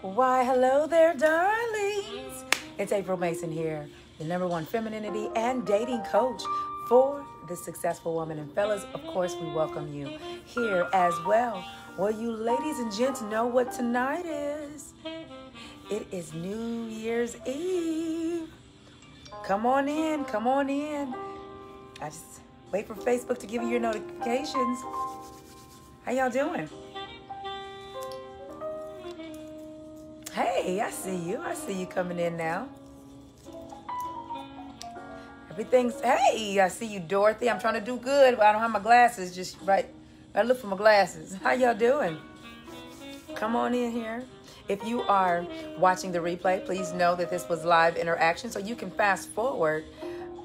Why, hello there, darlings. It's April Mason here, the #1 femininity and dating coach for the successful woman. And fellas, of course, we welcome you here as well. Well, you ladies and gents know what tonight is. It is New Year's Eve. Come on in, come on in. I just wait for Facebook to give you your notifications. How y'all doing? Hey, I see you. I see you coming in now. Everything's, hey, I see you, Dorothy. I'm trying to do good, but I don't have my glasses just right. I look for my glasses. How y'all doing? Come on in here. If you are watching the replay, please know that this was live interaction, so you can fast forward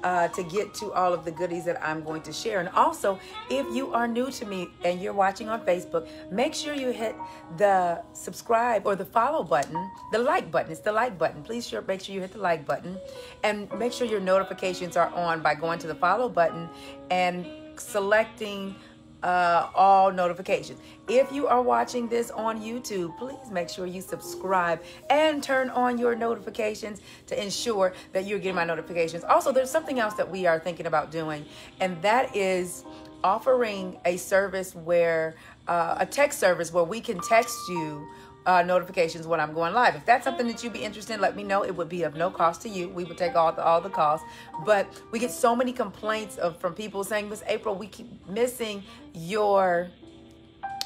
to get to all of the goodies that I'm going to share. And also, if you are new to me and you're watching on Facebook, make sure you hit the subscribe or the follow button, the like button. It's the like button. Please make sure you hit the like button and make sure your notifications are on by going to the follow button and selecting all notifications. If you are watching this on YouTube, please make sure you subscribe and turn on your notifications to ensure that you're getting my notifications. Also, there's something else that we are thinking about doing, and that is offering a service where a text service where we can text you notifications when I'm going live. If that's something that you'd be interested in, let me know. It would be of no cost to you. We would take all the costs. But we get so many complaints from people saying, Miss April, we keep missing your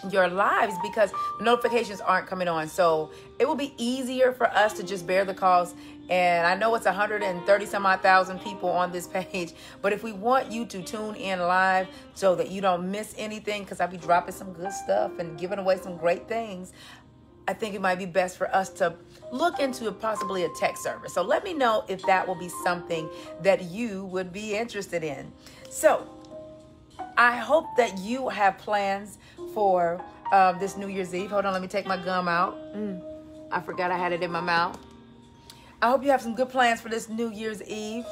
lives because the notifications aren't coming on. So it will be easier for us to just bear the cost. And I know it's 130 some odd thousand people on this page, but if we want you to tune in live so that you don't miss anything, because I'll be dropping some good stuff and giving away some great things, I think it might be best for us to look into possibly a text service. So let me know if that will be something that you would be interested in. So I hope that you have plans for this New Year's Eve. Hold on, let me take my gum out. I forgot I had it in my mouth. I hope you have some good plans for this New Year's Eve.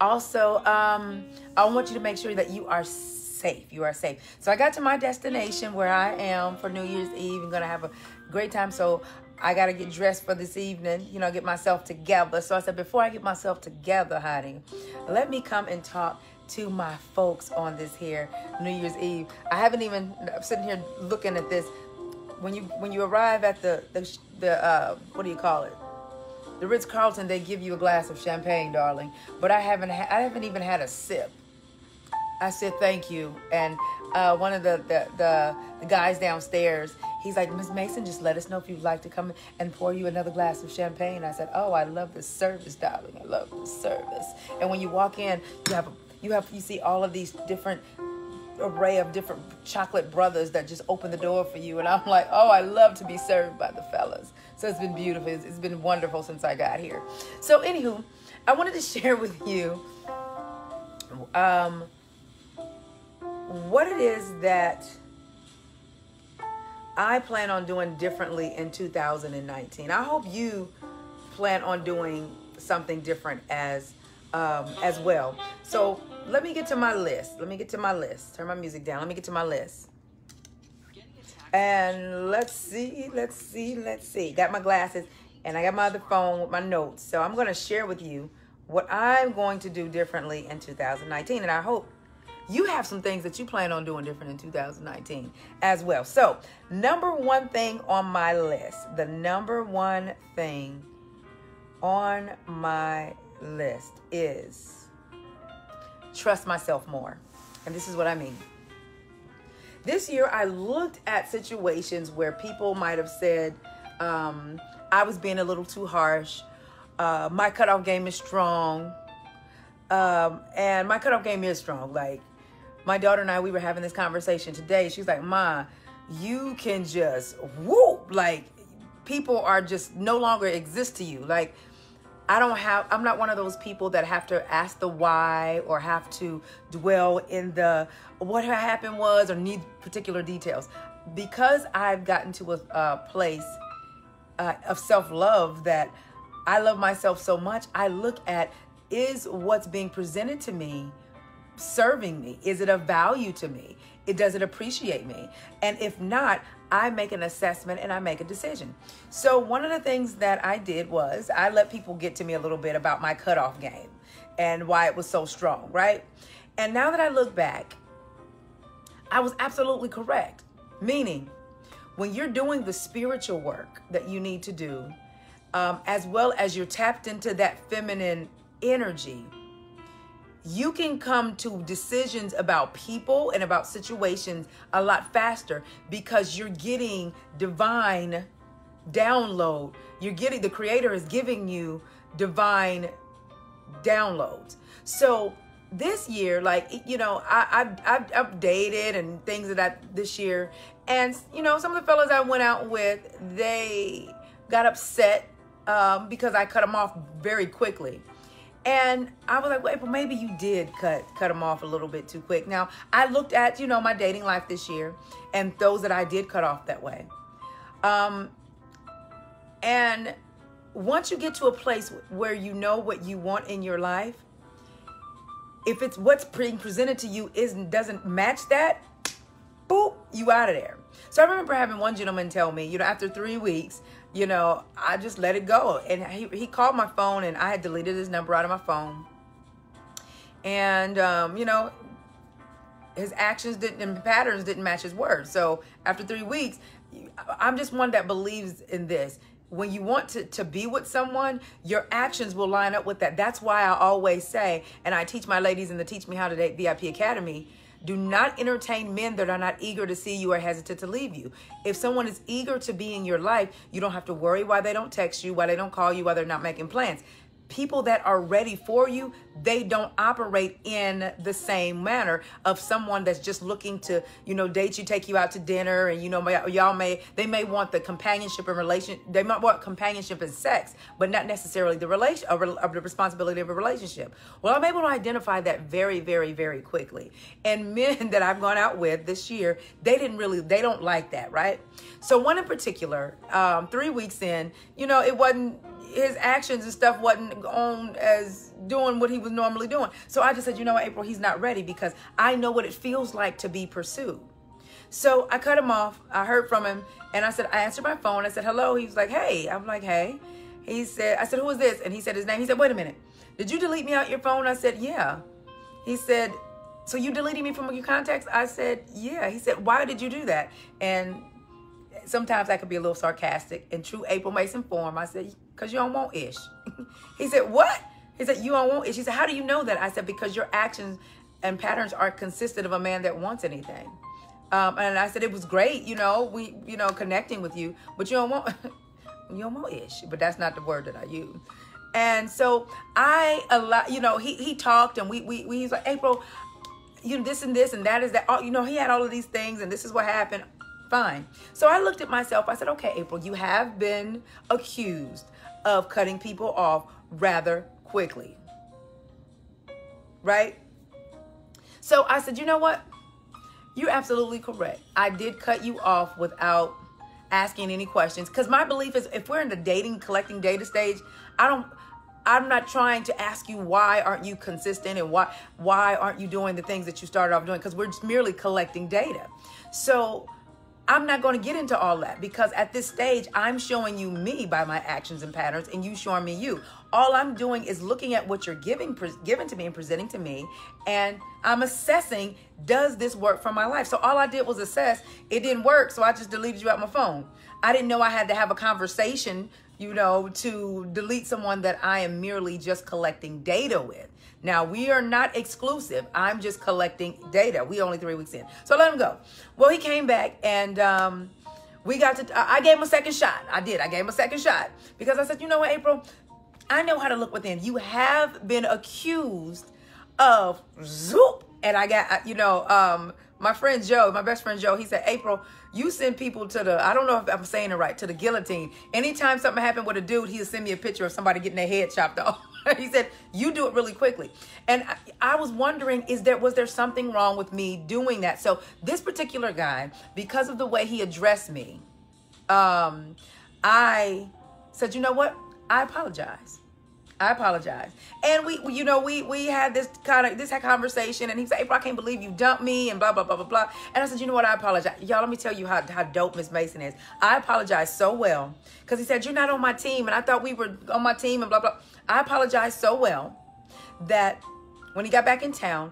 Also, I want you to make sure that you are safe. You are safe. So I got to my destination where I am for New Year's Eve. I'm going to have a great time. So I got to get dressed for this evening, get myself together. So I said, before I get myself together, honey, let me come and talk to my folks on this here New Year's Eve. I'm sitting here looking at this. When you arrive at the what do you call it? The Ritz-Carlton, they give you a glass of champagne, darling. But I haven't even had a sip. I said, thank you. And one of the guys downstairs, he's like, Miss Mason, just let us know if you'd like to come and pour you another glass of champagne. I said, oh, I love this service, darling. I love this service. And when you walk in, you see all of these different array of different chocolate brothers that just open the door for you. And I'm like, oh, I love to be served by the fellas. So it's been beautiful. It's been wonderful since I got here. So anywho, I wanted to share with you what it is that I plan on doing differently in 2019. I hope you plan on doing something different as well. So let me get to my list. Turn my music down. Let me get to my list. And let's see. Got my glasses and I got my other phone with my notes. So I'm going to share with you what I'm going to do differently in 2019. And I hope you have some things that you plan on doing different in 2019 as well. So, #1 thing on my list. The #1 thing on my list is trust myself more. And this is what I mean. This year, I looked at situations where people might have said, I was being a little too harsh. My cutoff game is strong. And my cutoff game is strong. Like, my daughter and I, we were having this conversation today. She was like, Ma, you can just whoop. Like, people are just no longer exist to you. Like, I'm not one of those people that have to ask the why or have to dwell in the what happened was or need particular details. Because I've gotten to a place of self-love that I love myself so much, I look at, is what's being presented to me serving me? Is it of value to me? Does it appreciate me? And if not, I make an assessment and I make a decision. So one of the things that I did was I let people get to me a little bit about my cutoff game and why it was so strong, right? And now that I look back, I was absolutely correct. Meaning, when you're doing the spiritual work that you need to do, as well as you're tapped into that feminine energy, you can come to decisions about people and about situations a lot faster because you're getting divine download. The Creator is giving you divine downloads. So this year, I've dated and things this year. And, some of the fellas I went out with, they got upset because I cut them off very quickly. And I was like, well, April, maybe you did cut them off a little bit too quick. Now, I looked at, my dating life this year and those that I did cut off that way. And once you get to a place where you know what you want in your life, if it's what's being presented to you doesn't match that, boop, you out of there. So I remember having one gentleman tell me, after 3 weeks, I just let it go. And he called my phone and I had deleted his number out of my phone. And, his actions and patterns didn't match his words. So after 3 weeks, I'm just one that believes in this. When you want to be with someone, your actions will line up with that. That's why I always say, and I teach my ladies in the Teach Me How to Date VIP Academy, do not entertain men that are not eager to see you or hesitant to leave you. If someone is eager to be in your life, you don't have to worry why they don't text you, why they don't call you, why they're not making plans. People that are ready for you, they don't operate in the same manner of someone that's just looking to, date you, take you out to dinner, and they may want the companionship and they might want companionship and sex, but not necessarily the responsibility of a relationship. Well, I'm able to identify that very, very, very quickly. And men that I've gone out with this year, they don't like that, right? So one in particular, 3 weeks in, his actions and stuff wasn't on as doing what he was normally doing. So I just said, April, he's not ready because I know what it feels like to be pursued. So I cut him off. I heard from him and I answered my phone. I said, hello. He was like, hey. I'm like, hey. I said, who is this? And he said his name. He said, wait a minute. Did you delete me out your phone? I said, yeah. He said, so you deleted me from your contacts? I said, yeah. He said, why did you do that? And sometimes I could be a little sarcastic. In true April Mason form, I said, because you don't want ish. He said, what? He said, you don't want ish. He said, how do you know that? I said, because your actions and patterns are consistent of a man that wants anything. And I said, it was great, connecting with you, but you don't want ish. But that's not the word that I use. And so he talked and he's like, April, this and this and that is that. He had all of these things and this is what happened. Fine. So I looked at myself. I said, okay, April, you have been accused of cutting people off rather quickly. Right? So I said, you know what? You're absolutely correct. I did cut you off without asking any questions. Because my belief is if we're in the collecting data stage, I'm not trying to ask you why aren't you consistent and why aren't you doing the things that you started off doing, because we're just merely collecting data. So I'm not going to get into all that because at this stage, I'm showing you me by my actions and patterns and you showing me you. All I'm doing is looking at what you're giving to me and presenting to me. And I'm assessing, does this work for my life? So all I did was assess. It didn't work. So I just deleted you out my phone. I didn't know I had to have a conversation, to delete someone that I am merely just collecting data with. Now, we are not exclusive. I'm just collecting data. We only 3 weeks in. So let him go. Well, he came back and I gave him a second shot. I did. I gave him a second shot because I said, you know what, April? I know how to look within. You have been accused of zoop. And I got, my friend Joe, my best friend Joe, he said, April, you send people to I don't know if I'm saying it right, to the guillotine. Anytime something happened with a dude, he'll send me a picture of somebody getting their head chopped off. He said, you do it really quickly. And I was wondering, was there something wrong with me doing that? So this particular guy, because of the way he addressed me, I said, you know what? I apologize. I apologize. And we had this conversation, and he said, April, I can't believe you dumped me, and blah, blah, blah, blah, blah. And I said, you know what? I apologize. Y'all, let me tell you how dope Miss Mason is. I apologize so well, because he said, you're not on my team, and I thought we were on my team, and blah, blah. I apologize so well that when he got back in town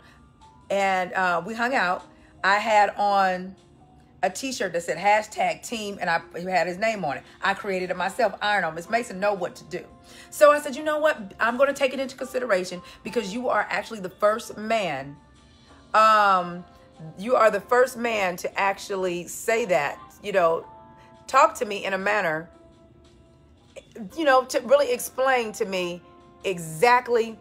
and we hung out, I had on a t-shirt that said #team, and I had his name on it. I created it myself, iron on. Miss Mason know what to do. So I said, you know what? I'm going to take it into consideration, because you are actually the first man. You are the first man to actually say that, talk to me in a manner, to really explain to me exactly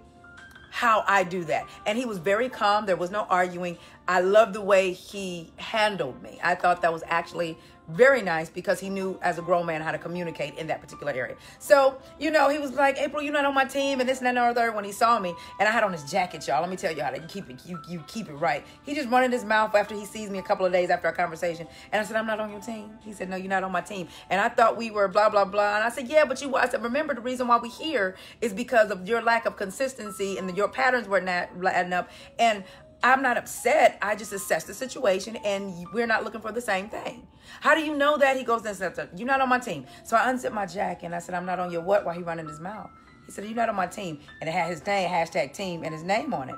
how I do that. And he was very calm. There was no arguing. I love the way he handled me. I thought that was actually very nice, because he knew as a grown man how to communicate in that particular area. So, he was like, April, you're not on my team, and this and that and the other when he saw me. And I had on his jacket, y'all. Let me tell you how to keep it. You keep it right. He just running his mouth after he sees me a couple of days after our conversation. And I said, I'm not on your team. He said, no, you're not on my team. And I thought we were blah, blah, blah. And I said, yeah, but I said, remember, the reason why we're here is because of your lack of consistency, and your patterns were not adding up. And I'm not upset. I just assessed the situation, and we're not looking for the same thing. How do you know that? He goes and says, you're not on my team. So I unzipped my jacket, and I said, I'm not on your what? While he running his mouth. He said, you're not on my team. And it had his name, #team, and his name on it.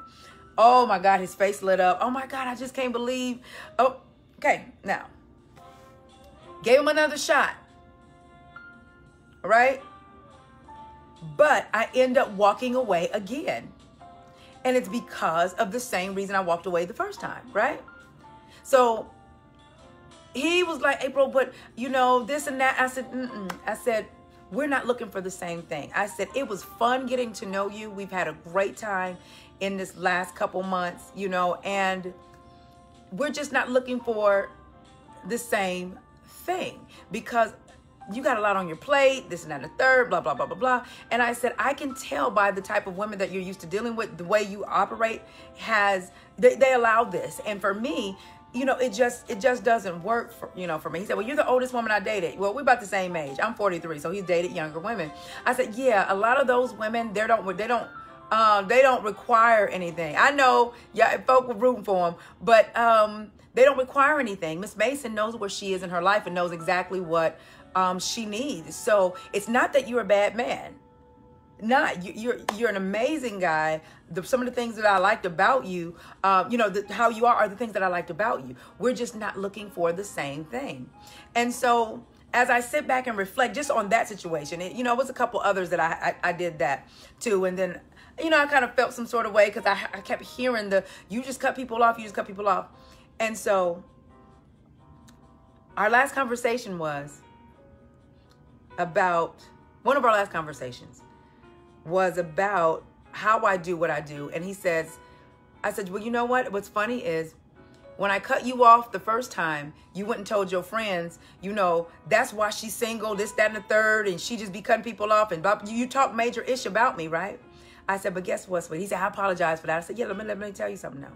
Oh my God, his face lit up. Oh my God, I just can't believe. Oh, okay. Now, gave him another shot. All right. But I end up walking away again. And it's because of the same reason I walked away the first time, right? So he was like, April, but this and that. I said, I said, we're not looking for the same thing. I said, it was fun getting to know you. We've had a great time in this last couple months, and we're just not looking for the same thing, because you got a lot on your plate, this and that and the third, blah, blah, blah, blah, blah. And I said, I can tell by the type of women that you're used to dealing with, the way you operate they allow this. And for me, it just doesn't work for me. He said, well, you're the oldest woman I dated. Well, we're about the same age. I'm 43, so he's dated younger women. I said, yeah, a lot of those women, they don't require anything. I know, yeah, folk were rooting for them, but they don't require anything. Miss Mason knows where she is in her life and knows exactly what she needs. So it's not that you're a bad man. You're an amazing guy. Some of the things that I liked about you, how you are the things that I liked about you. We're just not looking for the same thing. And so as I sit back and reflect just on that situation, it was a couple others that I did that too. And then, I kind of felt some sort of way, because I kept hearing you just cut people off, you just cut people off. And so our last conversation was about, one of our last conversations was about how I do what I do. And he says, I said, well, you know what? What's funny is when I cut you off the first time, you went and told your friends, that's why she's single, this, that, and the third, and she just be cutting people off, and blah. You talk major ish about me, right? I said, but guess what, sweetie? He said, I apologize for that. I said, yeah, let me tell you something now.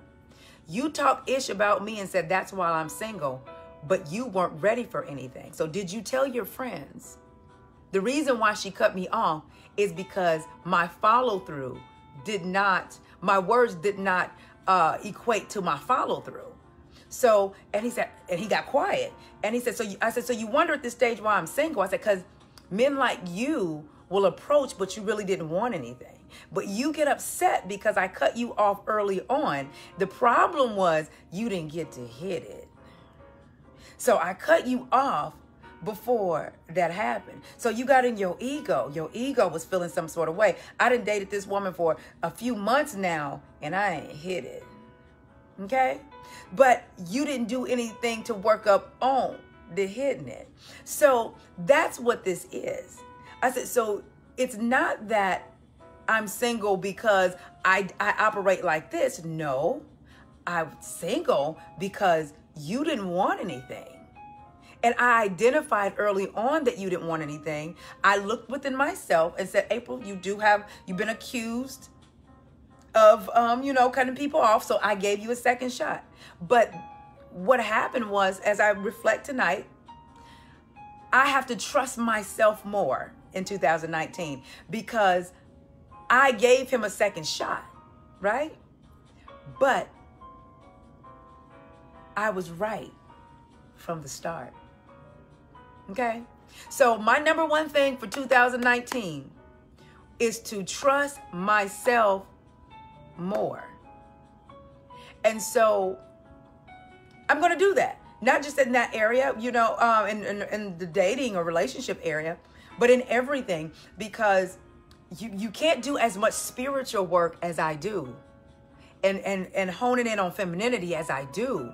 You talk ish about me and said that's why I'm single, but you weren't ready for anything. So did you tell your friends the reason why she cut me off is because my follow-through my words did not equate to my follow-through. So, and he said, and he got quiet. And he said, I said, so you wonder at this stage why I'm single? I said, because men like you will approach, but you really didn't want anything. But you get upset because I cut you off early on. The problem was you didn't get to hit it. So I cut you off before that happened. So you got in your ego. Your ego was feeling some sort of way. I done dated this woman for a few months now, and I ain't hit it. Okay? But you didn't do anything to work up on the hitting it. So that's what this is. I said, so it's not that I'm single because I operate like this. No, I'm single because you didn't want anything. And I identified early on that you didn't want anything. I looked within myself and said, April, you've been accused of, cutting people off. So I gave you a second shot. But what happened was, as I reflect tonight, I have to trust myself more in 2019 because I gave him a second shot, right? But I was right from the start. Okay? So my number one thing for 2019 is to trust myself more. And so I'm going to do that. Not just in that area, you know, in the dating or relationship area, but in everything, because you can't do as much spiritual work as I do and honing in on femininity as I do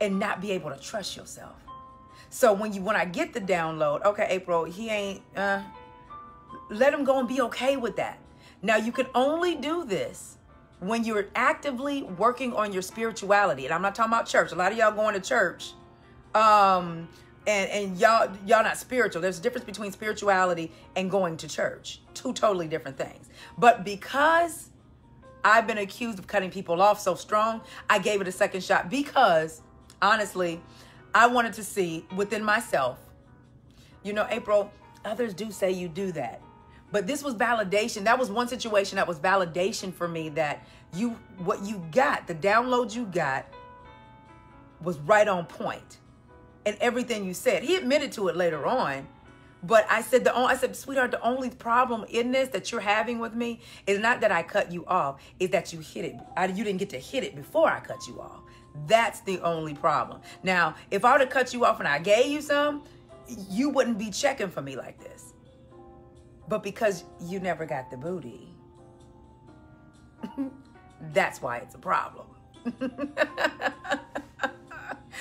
and not be able to trust yourself. So when I get the download, okay, April, he ain't, let him go and be okay with that. Now you can only do this when you're actively working on your spirituality. And I'm not talking about church. A lot of y'all going to church, and y'all not spiritual. There's a difference between spirituality and going to church. Two totally different things. But because I've been accused of cutting people off so strong, I gave it a second shot because, honestly, I wanted to see within myself, you know, April, others do say you do that. But this was validation. That was one situation that was validation for me that what you got, the download you got was right on point. And everything you said, he admitted to it later on. But I said, sweetheart, the only problem in this that you're having with me is not that I cut you off, is that you hit it. You didn't get to hit it before I cut you off. That's the only problem. Now, if I would have cut you off and I gave you some, you wouldn't be checking for me like this. But because you never got the booty, that's why it's a problem.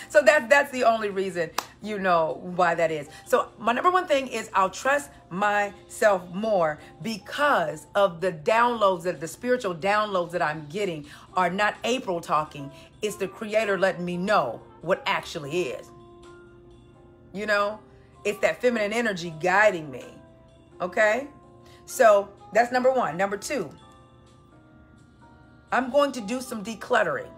So that's the only reason, you know, why that is. So my number one thing is I'll trust myself more because of the downloads, the spiritual downloads that I'm getting are not April talking. It's the Creator letting me know what actually is. You know, it's that feminine energy guiding me. Okay? So that's number one. Number two, I'm going to do some decluttering.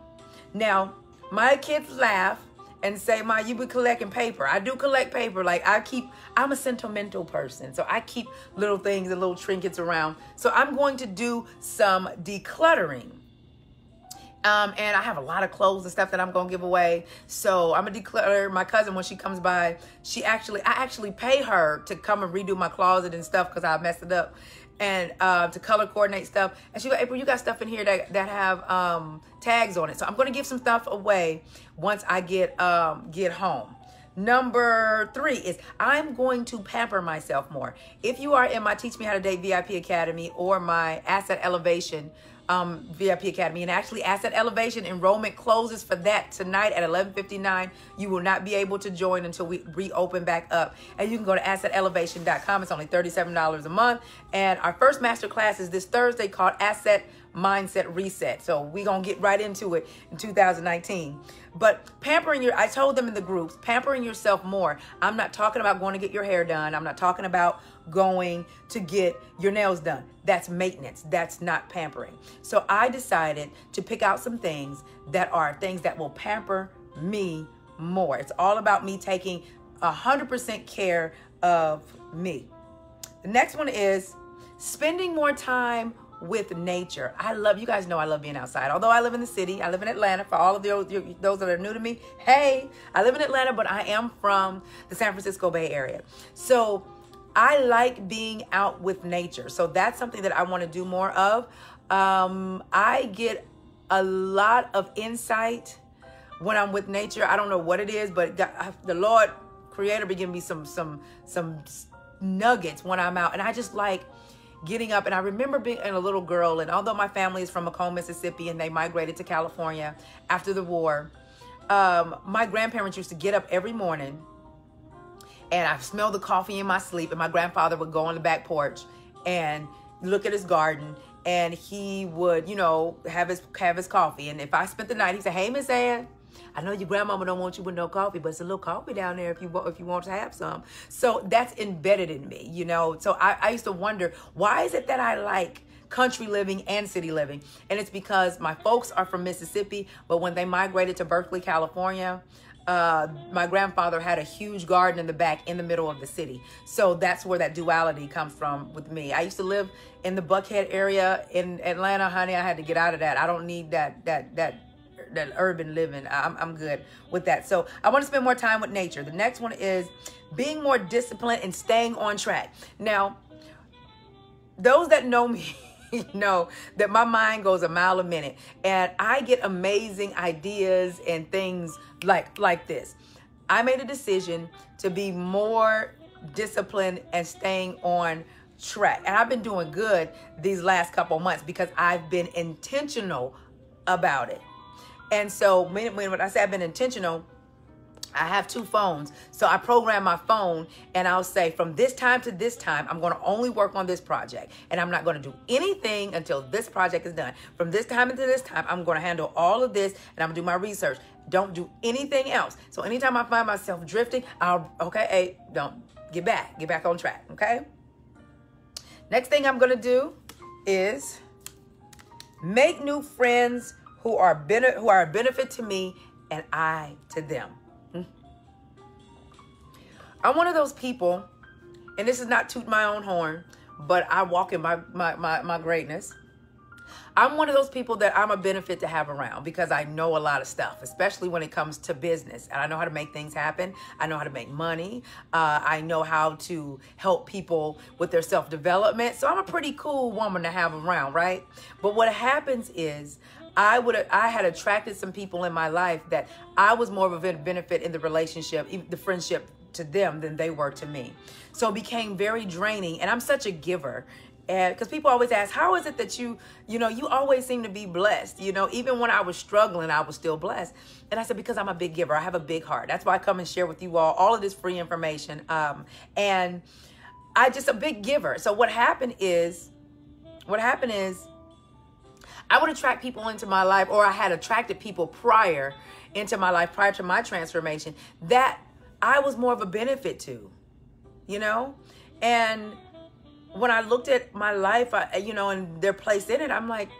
Now, my kids laugh and say, Ma, you be collecting paper. I do collect paper. Like I'm a sentimental person. So I keep little things and little trinkets around. So I'm going to do some decluttering. And I have a lot of clothes and stuff that I'm going to give away. So I'm a declutter. My cousin, when she comes by, I actually pay her to come and redo my closet and stuff because I messed it up, and to color coordinate stuff. And she goes, April, you got stuff in here that have tags on it. So I'm going to give some stuff away once I get home. Number three is I'm going to pamper myself more. If you are in my Teach Me How to Date VIP Academy or my Asset Elevation VIP Academy, and actually Asset Elevation enrollment closes for that tonight at 11:59. You will not be able to join until we reopen back up, and you can go to assetelevation.com. It's only $37 a month, and our first master class is this Thursday called Asset Mindset Reset. So we're gonna get right into it in 2019. But I told them in the groups, pampering yourself more. I'm not talking about going to get your hair done. I'm not talking about going to get your nails done. That's maintenance. That's not pampering. So I decided to pick out some things that are things that will pamper me more. It's all about me taking 100% care of me. The next one is spending more time with nature. You guys know I love being outside. Although I live in the city, I live in Atlanta. For all of those that are new to me, hey, I live in Atlanta, but I am from the San Francisco Bay Area. So I like being out with nature. So that's something that I want to do more of. I get a lot of insight when I'm with nature. I don't know what it is, but the Lord Creator be giving me some nuggets when I'm out. And I just like getting up. And I remember being a little girl, and although my family is from Macomb, Mississippi, and they migrated to California after the war, my grandparents used to get up every morning, and I smelled the coffee in my sleep, and my grandfather would go on the back porch and look at his garden, and he would, have his coffee. And if I spent the night, he'd say, "Hey, Miss Ann, I know your grandmama don't want you with no coffee, but it's a little coffee down there if you want to have some." So that's embedded in me, So I used to wonder, why is it that I like country living and city living? And it's because my folks are from Mississippi, but when they migrated to Berkeley, California, my grandfather had a huge garden in the back in the middle of the city. So that's where that duality comes from with me. I used to live in the Buckhead area in Atlanta, honey. I had to get out of that. I don't need that urban living. I'm good with that. So I want to spend more time with nature. The next one is being more disciplined and staying on track. Now, those that know me know that my mind goes a mile a minute, and I get amazing ideas and things like this. I made a decision to be more disciplined and staying on track. And I've been doing good these last couple months because I've been intentional about it. And so when I say I've been intentional, I have 2 phones. So I program my phone and I'll say from this time to this time, I'm going to only work on this project. And I'm not going to do anything until this project is done. From this time to this time, I'm going to handle all of this and I'm going to do my research. Don't do anything else. So anytime I find myself drifting, don't get back on track. Okay. Next thing I'm going to do is make new friends who are a benefit to me and I to them. I'm one of those people, and this is not toot my own horn, but I walk in my greatness. I'm one of those people that I'm a benefit to have around because I know a lot of stuff, especially when it comes to business. And I know how to make things happen. I know how to make money. I know how to help people with their self-development. So I'm a pretty cool woman to have around, right? But what happens is I had attracted some people in my life that I was more of a benefit in the relationship, the friendship to them than they were to me. So it became very draining, and I'm such a giver. And because people always ask, how is it that you always seem to be blessed? Even when I was struggling, I was still blessed. And I said, because I'm a big giver. I have a big heart. That's why I come and share with you all of this free information. And I just a big giver. So what happened is I would attract people into my life, or I had attracted people prior into my life, prior to my transformation, that I was more of a benefit to, and when I looked at my life, and their place in it, I'm like,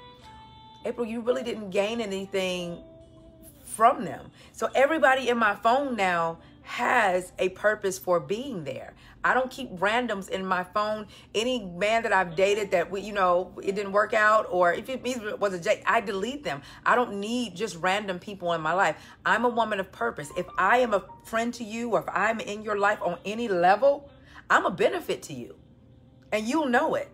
April, you really didn't gain anything from them. So everybody in my phone now has a purpose for being there. I don't keep randoms in my phone. Any man that I've dated that it didn't work out, or if it was a J, I delete them. I don't need just random people in my life. I'm a woman of purpose. If I am a friend to you, or if I'm in your life on any level, I'm a benefit to you, and you'll know it.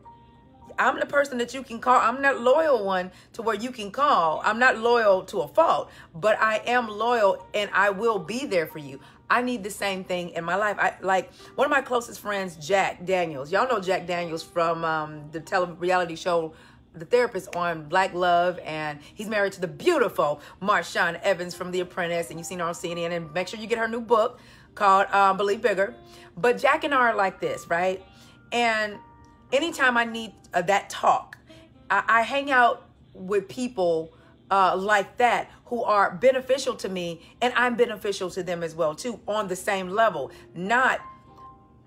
I'm the person that you can call. I'm not loyal one to where you can call. I'm not loyal to a fault, but I am loyal and I will be there for you. I need the same thing in my life. Like one of my closest friends, Jack Daniels. Y'all know Jack Daniels from the reality show, The Therapist, on Black Love, and he's married to the beautiful Marshawn Evans from The Apprentice, and you've seen her on CNN. And make sure you get her new book called Believe Bigger. But Jack and I are like this, right? And anytime I need that talk, I hang out with people like that who are beneficial to me, and I'm beneficial to them as well too, on the same level. Not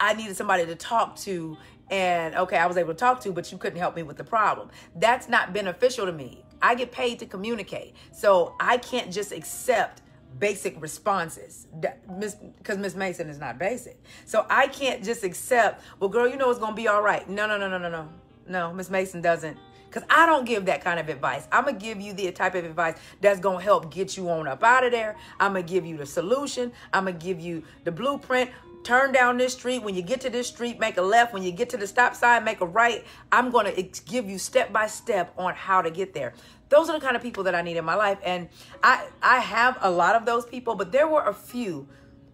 I needed somebody to talk to, and okay, I was able to talk to, but you couldn't help me with the problem. That's not beneficial to me. I get paid to communicate, so I can't just accept basic responses because Miss Mason is not basic. So I can't just accept, well, girl, it's going to be all right. No, Miss Mason doesn't. Because I don't give that kind of advice. I'm going to give you the type of advice that's going to help get you on up out of there. I'm going to give you the solution. I'm going to give you the blueprint. Turn down this street. When you get to this street, make a left. When you get to the stop sign, make a right. I'm going to give you step by step on how to get there. Those are the kind of people that I need in my life. And I have a lot of those people, but there were a few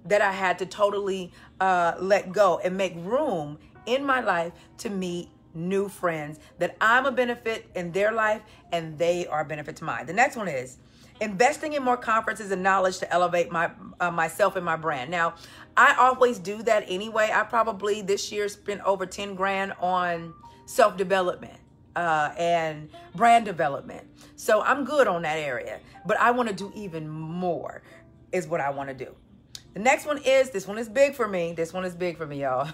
that I had to totally let go and make room in my life to meet new friends that I'm a benefit in their life and they are a benefit to mine. The next one is investing in more conferences and knowledge to elevate myself and my brand. Now, I always do that anyway. I probably this year spent over 10 grand on self-development and brand development. So I'm good on that area, but I want to do even more is what I want to do. The next one is, this one is big for me. This one is big for me, y'all.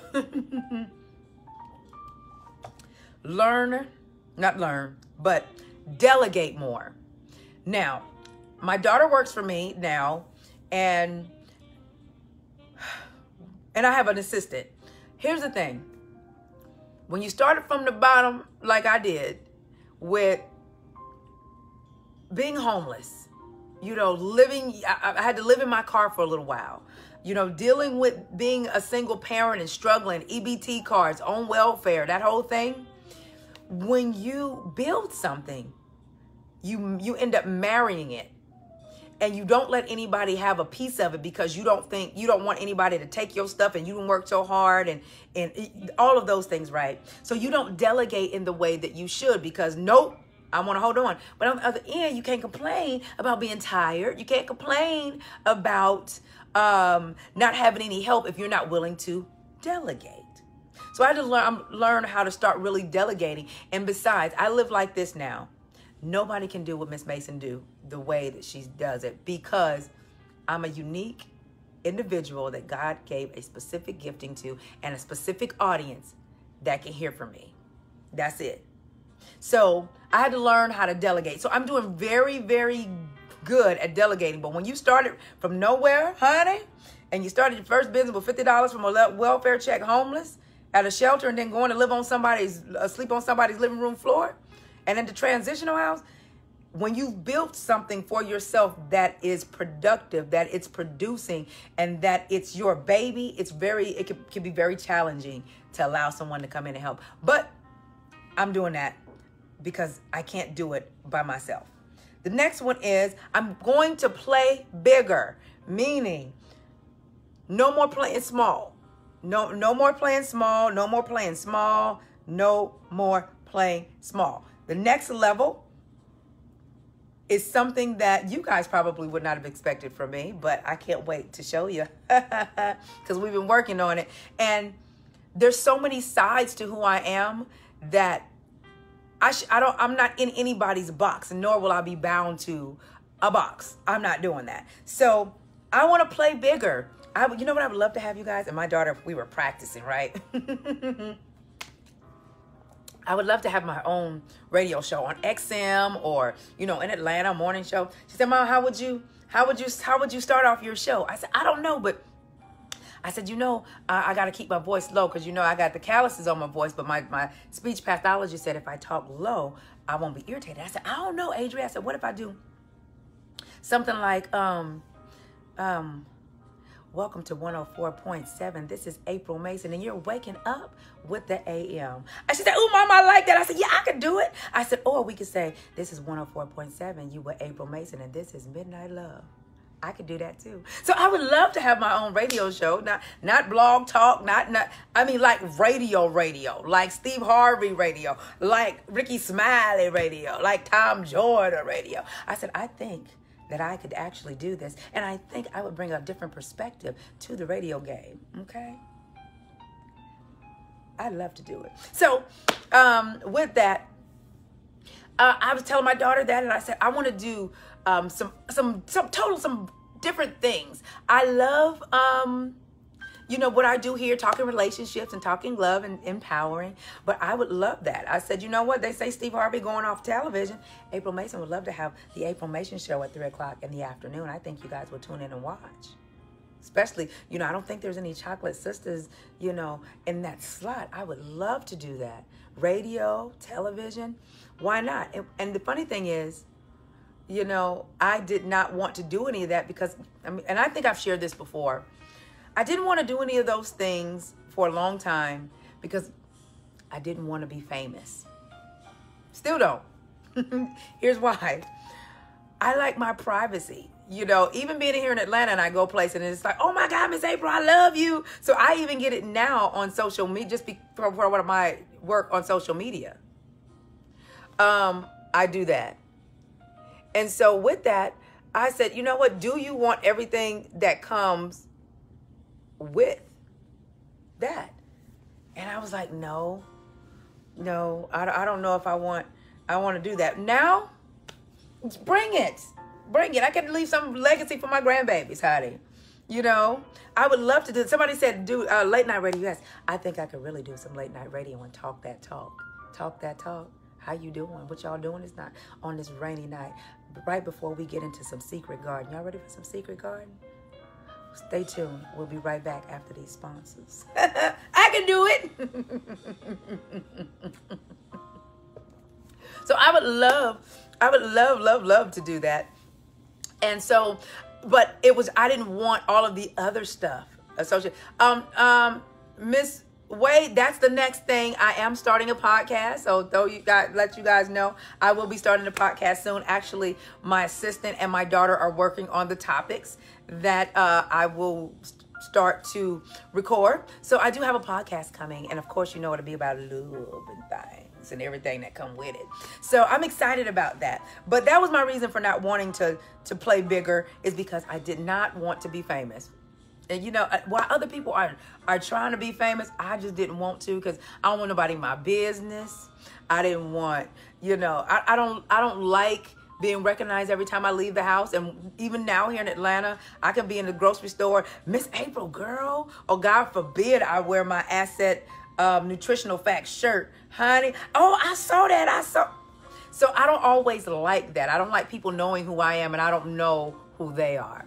But delegate more. Now, my daughter works for me now, and And I have an assistant. Here's the thing. When you started from the bottom, like I did, with being homeless, you know, I had to live in my car for a little while, you know, dealing with being a single parent and struggling, EBT cards, on welfare, that whole thing. When you build something, you end up marrying it. And you don't let anybody have a piece of it because you don't want anybody to take your stuff, and you don't work so hard and all of those things, right? So you don't delegate in the way that you should because nope, I want to hold on. But on the other end, you can't complain about being tired. You can't complain about not having any help if you're not willing to delegate. So I had to learn how to start really delegating. And besides, I live like this now. Nobody can do what Miss Mason do the way that she does it because I'm a unique individual that God gave a specific gifting to and a specific audience that can hear from me. That's it. So I had to learn how to delegate. So I'm doing very, very good at delegating. But when you started from nowhere, honey, and you started your first business with $50 from a welfare check, homeless at a shelter, and then going to live on sleep on somebody's living room floor, and then the transitional house, when you've built something for yourself that is productive, that it's producing, and that it's your baby, it can be very challenging to allow someone to come in and help. But I'm doing that because I can't do it by myself. The next one is I'm going to play bigger, meaning no more playing small. No more playing small, no more playing small, no more playing small. The next level is something that you guys probably would not have expected from me, but I can't wait to show you because we've been working on it. And there's so many sides to who I am that I'm not in anybody's box, nor will I be bound to a box. I'm not doing that. So I want to play bigger. You know what I would love to have, you guys? And my daughter, we were practicing, right? I would love to have my own radio show on XM or, you know, in Atlanta, morning show. She said, Mom, how would you start off your show? I said, I don't know, but I said, you know, I got to keep my voice low because, you know, I got the calluses on my voice, but my speech pathologist said if I talk low, I won't be irritated. I said, I don't know, Adrienne. I said, what if I do something like, welcome to 104.7. This is April Mason, and you're waking up with the AM. And she said, oh, Mama, I like that. I said, yeah, I could do it. I said, or we could say, this is 104.7. You were April Mason, and this is Midnight Love. I could do that too. So I would love to have my own radio show, not blog talk, like radio, like Steve Harvey radio, like Ricky Smiley radio, like Tom Jordan radio. I said, I think that I could actually do this, and I think I would bring a different perspective to the radio game, okay? I'd love to do it. So with that, I was telling my daughter that, and I said, I want to do some different things. I love, you know, what I do here, talking relationships and talking love and empowering, but I would love that. I said, you know what? They say Steve Harvey going off television. April Mason would love to have the April Mason show at 3 o'clock in the afternoon. I think you guys will tune in and watch. Especially, you know, I don't think there's any chocolate sisters, you know, in that slot. I would love to do that. Radio, television, why not? And the funny thing is, you know, I did not want to do any of that because, and I think I've shared this before. I didn't want to do any of those things for a long time because I didn't want to be famous. Still don't. Here's why. I like my privacy. You know, even being here in Atlanta and I go places and it's like, oh my God, Miss April, I love you. So I even get it now on social media, just for one of my work on social media. I do that. And so with that, I said, you know what? Do you want everything that comes with that? And I was like, no, I don't know if I want to do that. Now, bring it. I can leave some legacy for my grandbabies, honey. You know, I would love to do. Somebody said do late night radio. Yes, I think I could really do some late night radio and talk that talk. How you doing? What y'all doing? It's not on this rainy night. Right before we get into some Secret Garden. Y'all ready for some Secret Garden? Stay tuned. We'll be right back after these sponsors. I can do it. So I would love to do that. And so, but I didn't want all of the other stuff associated. Miss Wade, that's the next thing. I am starting a podcast. So let you guys know, I will be starting a podcast soon. Actually, my assistant and my daughter are working on the topics that I will start to record. So I do have a podcast coming. And of course, you know it'll be about love and things and everything that come with it. So I'm excited about that. But that was my reason for not wanting to play bigger, is because I did not want to be famous. And while other people are trying to be famous, I just didn't want to, because I don't want nobody in my business. I didn't want, I don't like being recognized every time I leave the house. And even now here in Atlanta, I can be in the grocery store, Miss April, girl, or God forbid I wear my Asset Nutritional Facts shirt, honey. Oh, I saw that. So I don't always like that. I don't like people knowing who I am and I don't know who they are.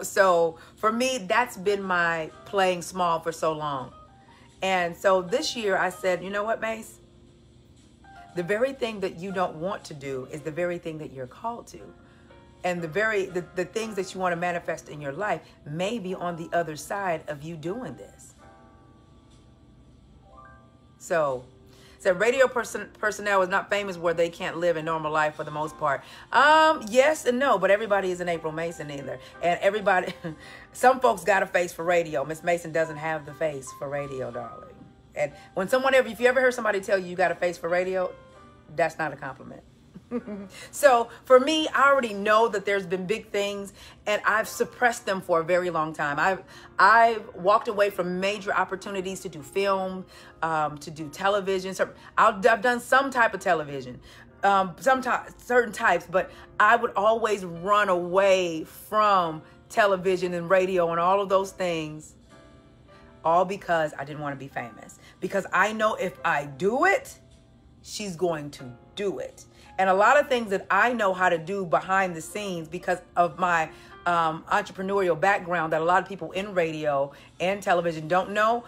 So for me, that's been my playing small for so long. And so this year I said, you know what, Mace? The very thing that you don't want to do is the very thing that you're called to. And the things that you want to manifest in your life may be on the other side of you doing this. So radio personnel is not famous where they can't live a normal life for the most part. Yes and no, but everybody isn't April Mason either. And everybody, some folks got a face for radio. Miss Mason doesn't have the face for radio, darling. And if you ever heard somebody tell you got a face for radio, that's not a compliment. So for me, I already know that there's been big things and I've suppressed them for a very long time. I've walked away from major opportunities to do film, to do television. So I've done some type of television, certain types, but I would always run away from television and radio and all of those things, all because I didn't want to be famous. Because I know if I do it, she's going to do it. And a lot of things that I know how to do behind the scenes because of my entrepreneurial background that a lot of people in radio and television don't know,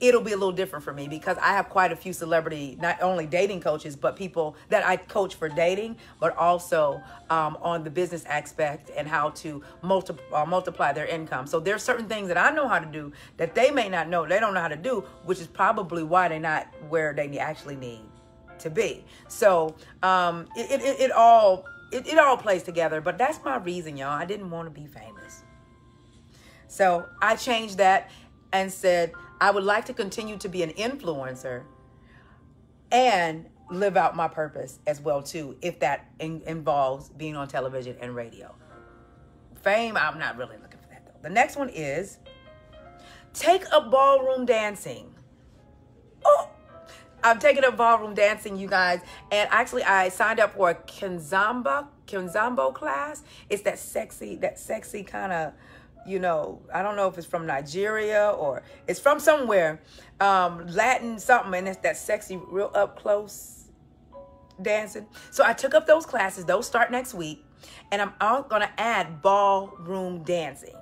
it'll be a little different for me because I have quite a few celebrity, not only dating coaches, but people that I coach for dating, but also on the business aspect and how to multiply their income. So there's certain things that I know how to do that they may not know. They don't know how to do, which is probably why they're not where they actually need to be. So it all plays together, but that's my reason, y'all. I didn't want to be famous. So I changed that and said I would like to continue to be an influencer and live out my purpose as well too, if that involves being on television and radio. Fame, I'm not really looking for that though. The next one is take up ballroom dancing. Oh, I'm taking up ballroom dancing, you guys. And actually, I signed up for a Kizomba class. It's that sexy kind of, I don't know if it's from Nigeria or it's from somewhere, Latin something. And it's that sexy, real up close dancing. So I took up those classes. Those start next week. And I'm going to add ballroom dancing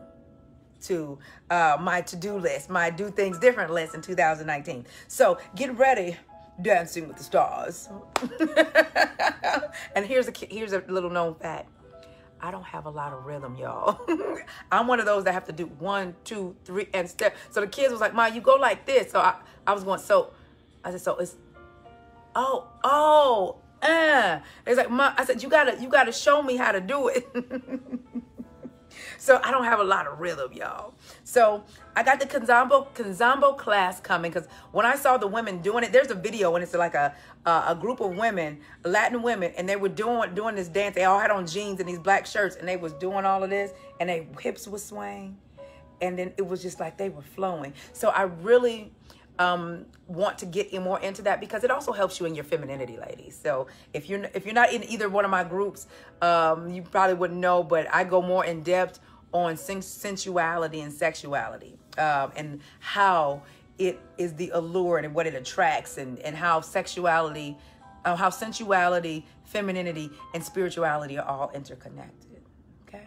to my to-do list, my do things different list in 2019. So get ready. Dancing with the Stars. And here's a little known fact. I don't have a lot of rhythm, y'all. I'm one of those that have to do 1, 2, 3 and step. So the kids was like, Ma, you go like this. So I was going, I said, so it's, It's like, Ma, I said, you gotta show me how to do it. So I don't have a lot of rhythm, y'all. So I got the Kizomba class coming because when I saw the women doing it, there's a video and it's like a group of women, Latin women, and they were doing this dance. They all had on jeans and these black shirts and they was doing all of this and their hips was swaying. And then it was just like they were flowing. So I really want to get more into that because it also helps you in your femininity, ladies. So if you're not in either one of my groups, you probably wouldn't know, but I go more in depth on sensuality and sexuality, and how it is the allure and what it attracts, and how sexuality, how sensuality, femininity, and spirituality are all interconnected. Okay,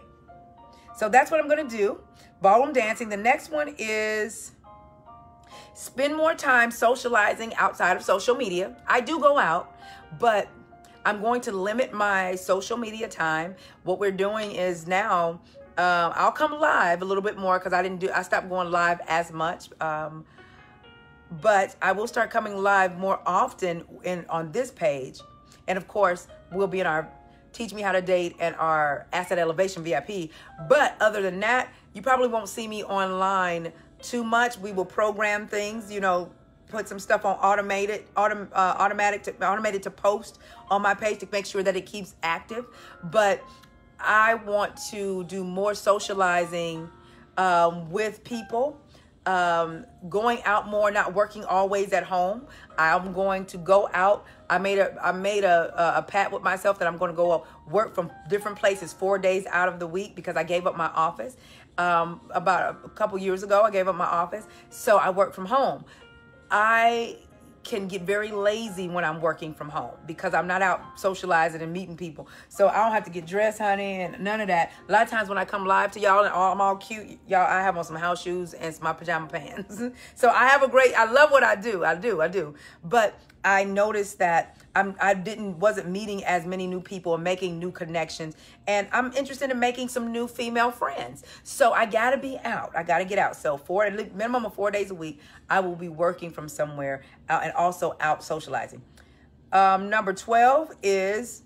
So that's what I'm going to do. Ballroom dancing. The next one is spend more time socializing outside of social media. I do go out, but I'm going to limit my social media time. What we're doing is now, I'll come live a little bit more because I stopped going live as much. But I will start coming live more often on this page. And of course, we'll be in our Teach Me How to Date and our Asset Elevation VIP. But other than that, you probably won't see me online too much. We will program things, put some stuff on automated to post on my page to make sure that it keeps active. But I want to do more socializing with people. Going out more, not working always at home. I'm going to go out. I made a pact with myself that I'm going to go work from different places 4 days out of the week because I gave up my office. About a couple years ago, I gave up my office. So I work from home. I can get very lazy when I'm working from home because I'm not out socializing and meeting people. So I don't have to get dressed, honey, and none of that. A lot of times when I come live to y'all and I'm all cute, y'all, I have on some house shoes and my pajama pants. So I love what I do. I do. But I noticed that I wasn't meeting as many new people and making new connections. And I'm interested in making some new female friends. So I got to be out. I got to get out. So minimum of 4 days a week, I will be working from somewhere and also out socializing. Number 12 is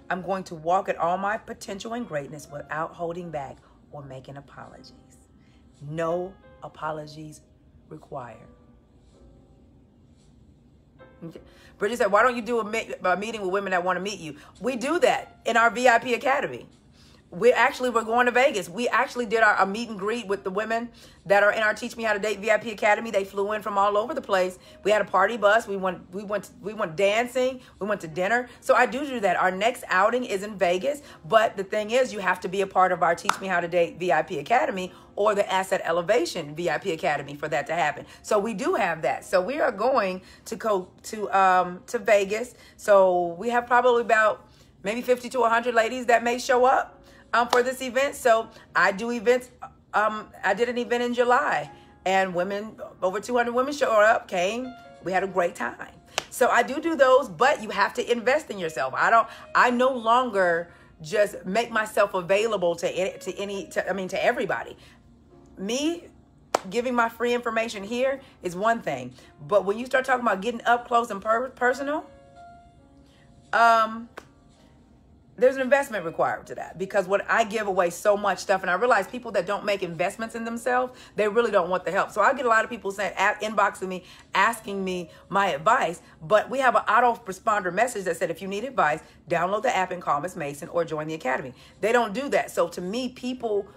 I'm going to walk at all my potential and greatness without holding back or making apologies. No apologies required. Bridget said, why don't you do a meeting with women that want to meet you? We do that in our VIP Academy. We're going to Vegas. We actually did a meet and greet with the women that are in our Teach Me How to Date VIP Academy. They flew in from all over the place. We had a party bus. We went dancing. We went to dinner. So I do that. Our next outing is in Vegas. But the thing is, you have to be a part of our Teach Me How to Date VIP Academy or the Asset Elevation VIP Academy for that to happen. So we do have that. So we are going to go to Vegas. So we have probably about maybe 50 to 100 ladies that may show up for this event. So I do events. I did an event in July and over 200 women came. We had a great time. So I do those, but you have to invest in yourself. I no longer just make myself available to everybody. Me giving my free information here is one thing, but when you start talking about getting up close and personal, there's an investment required to that, because when I give away so much stuff, and I realize people that don't make investments in themselves, they really don't want the help. So I get a lot of people inboxing me, asking me my advice, but we have an autoresponder message that said, if you need advice, download the app and call Miss Mason or join the Academy. They don't do that. So to me, people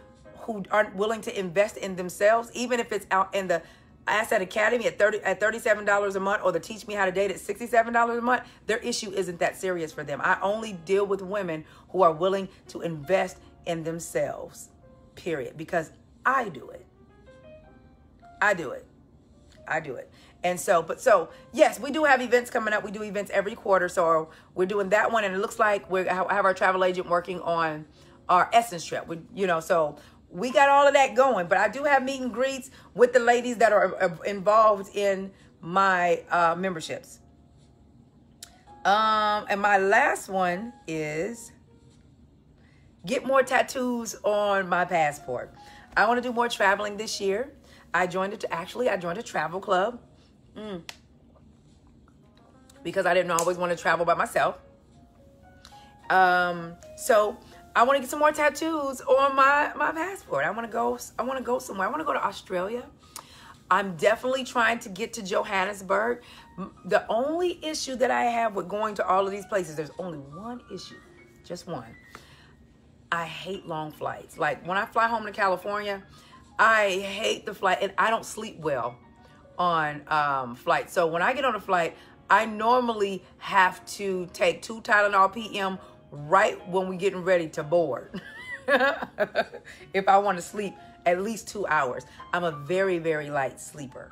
who aren't willing to invest in themselves, even if it's out in the Asset Academy at $37 a month or the Teach Me How to Date at $67 a month, their issue isn't that serious for them. I only deal with women who are willing to invest in themselves, period, because I do it. And so yes, we do have events coming up. We do events every quarter. So we're doing that one. And it looks like we have our travel agent working on our Essence trip. So we got all of that going, but I do have meet and greets with the ladies that are involved in my memberships. And my last one is get more tattoos on my passport. I want to do more traveling this year. I joined a travel club because I didn't always want to travel by myself. So I want to get some more tattoos on my passport. I want to go somewhere. I want to go to Australia. I'm definitely trying to get to Johannesburg. The only issue that I have with going to all of these places, there's only one issue, just one. I hate long flights. Like when I fly home to California, I hate the flight, and I don't sleep well on flights. So when I get on a flight, I normally have to take 2 Tylenol PM right when we're getting ready to board. If I want to sleep at least 2 hours. I'm a very, very light sleeper.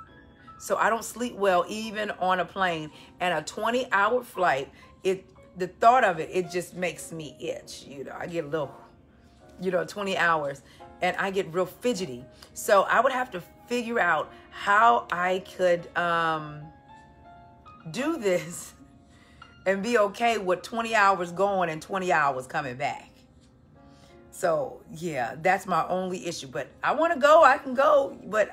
So I don't sleep well even on a plane. And a 20-hour flight, the thought of it just makes me itch. I get a little 20 hours, and I get real fidgety. So I would have to figure out how I could do this and be okay with 20 hours going and 20 hours coming back. So yeah, that's my only issue. But I want to go, I can go, but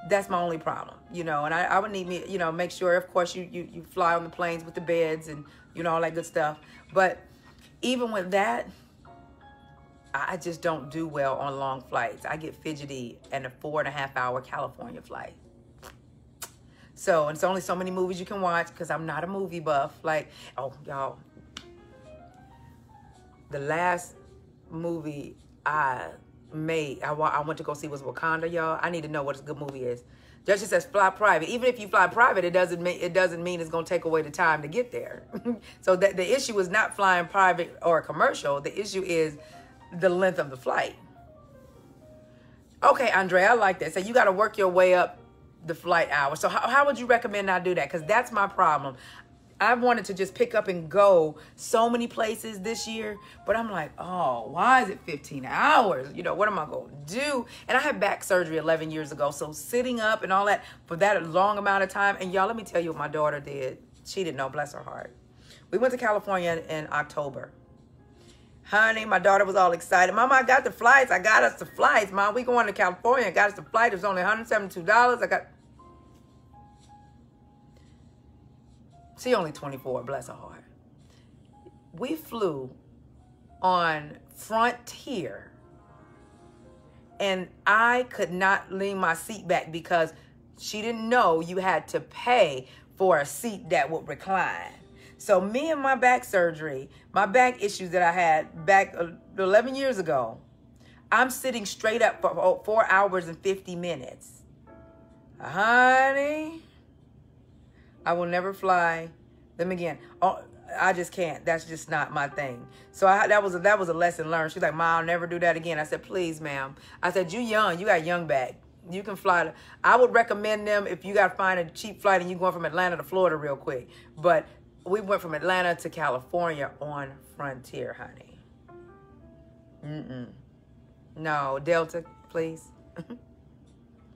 that's my only problem, and I would need me, make sure, of course, you fly on the planes with the beds and, all that good stuff. But even with that, I just don't do well on long flights. I get fidgety in a 4.5-hour California flight. So, and it's only so many movies you can watch because I'm not a movie buff. Like, oh, y'all, the last movie I went to go see was Wakanda, y'all. I need to know what a good movie is. Just says fly private. Even if you fly private, it doesn't mean it's going to take away the time to get there. So the issue is not flying private or commercial. The issue is the length of the flight. Okay, Andre, I like that. So you got to work your way up the flight hours. So how would you recommend I do that? Because that's my problem. I wanted to just pick up and go so many places this year, but I'm like, oh, why is it 15 hours? What am I going to do? And I had back surgery 11 years ago, so sitting up and all that for that long amount of time. And y'all, let me tell you what my daughter did. She didn't know, bless her heart. We went to California in October. Honey, my daughter was all excited. Mama, I got the flights. I got us the flights, Mom. We going to California. I got us the flight. It was only $172. She only 24, bless her heart. We flew on Frontier, and I could not lean my seat back because she didn't know you had to pay for a seat that would recline. So me and my back surgery, my back issues that I had back 11 years ago, I'm sitting straight up for 4 hours and 50 minutes. Honey, I will never fly them again. Oh, I just can't. That's just not my thing. So that was a lesson learned. She's like, Mom, I'll never do that again. I said, please, ma'am. I said, you young. You got young back. You can fly. I would recommend them if you got to find a cheap flight and you're going from Atlanta to Florida real quick. But we went from Atlanta to California on Frontier, honey. No, Delta, please.